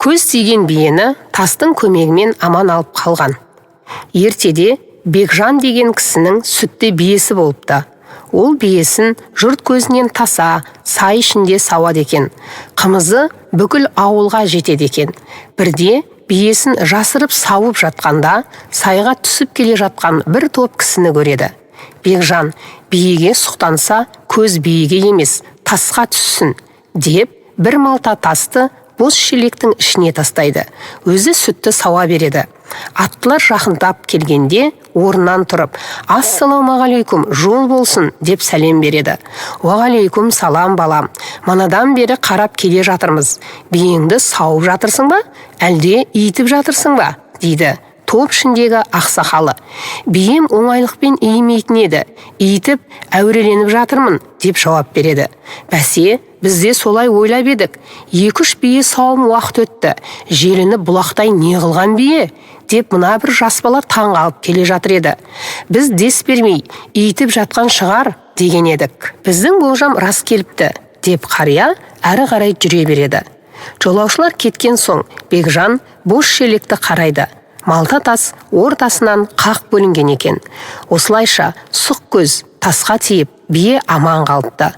көз тиген биені тастың көмегімен аман алып қалған. Ертеде Бекжан деген кісінің сүтте биесі болыпты. Ол биесін жұрт көзінен таса, сай ішінде сауады екен. Қымызы бүкіл ауылға жетеді екен. Бірде биесін жасырып сауып жатқанда, сайға түсіп келе жатқан бір топ кісіні көреді. Бекжан биеге сұқтанса, көз биеге емес, тасқа түссін деп, бір малта тасты бос шелектің ішіне тастайды. Өзі сүтті сауа береді. Аттылар жақындап келгенде орнынан тұрып, «Ассалаумағалейкум, жол болсын» деп сәлем береді. «Уағалейкум салам балам, манадан бері қарап келе жатырмыз. Биеңді сауып жатырсың ба, әлде иітіп жатырсың ба?» дейді топ ішіндегі ақсақалы. «Бием оңайлықпен иімейтін еді, иітіп әуреленіп жатырмын» деп жауап береді. «Бәсе, бізде солай ойлап едік. 2-3 бие сауым уақыт өтті. Желіні бұлақтай не қылған бие?» деп мына бір жас бала таңғалып келе жатыр еді. «Біз дес бермей, иітіп жатқан шығар» деген едік. «Біздің болжам рас келіпті» деп қария әрі қарай жүре береді. Жолаушылар кеткен соң Бекжан бос шелекті қарайды. Малта тас ортасынан қақ бөлінген екен. Осылайша сұқ көз тасқа тиіп, бие аман қалыпты.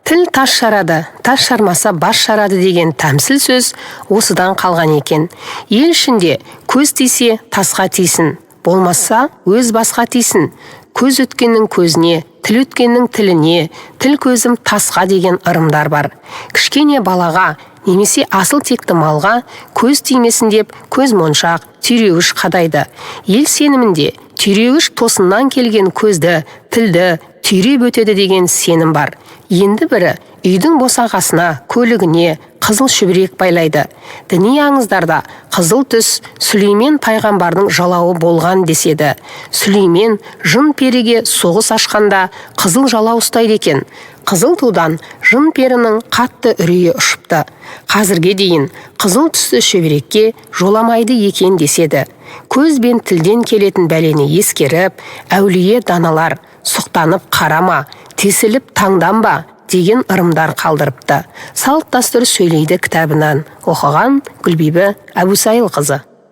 Тіл тас шарады, тас шармаса бас шарады деген тәмсіл сөз осыдан қалған екен. Ел ішінде көз тисе тасқа тисін, болмаса өз басқа тисін. Көз өткеннің көзіне, тіл өткеннің тіліне, тіл көзім тасқа деген ырымдар бар. Кішкене балаға немесе асыл текті малға көз тимесін деп көз моншақ, түйреуіш қадайды. Ел сенімінде түйреуіш тосыннан келген көзді, тілді түйреп өтеді деген сенім бар. Енді бірі үйдің босағасына, көлігіне қызыл шүбірек байлайды. Діни аңыздарда қызыл түс Сүлеймен пайғамбардың жалауы болған деседі. Сүлеймен жын періге соғыс ашқанда қызыл жалау ұстайды екен. Қызыл тудан жын перінің қатты үрейі ұшыпты. Қазірге дейін қызыл түсті шүбірекке жоламайды екен деседі. Көз бен тілден келетін бәлені ескеріп, әулие даналар сұқтанып қарама, тесіліп таңданба деген ырымдар қалдырыпты. Салт дәстүр сөйлейді кітабынан. Оқыған Гүлбибі Әбусайылқызы.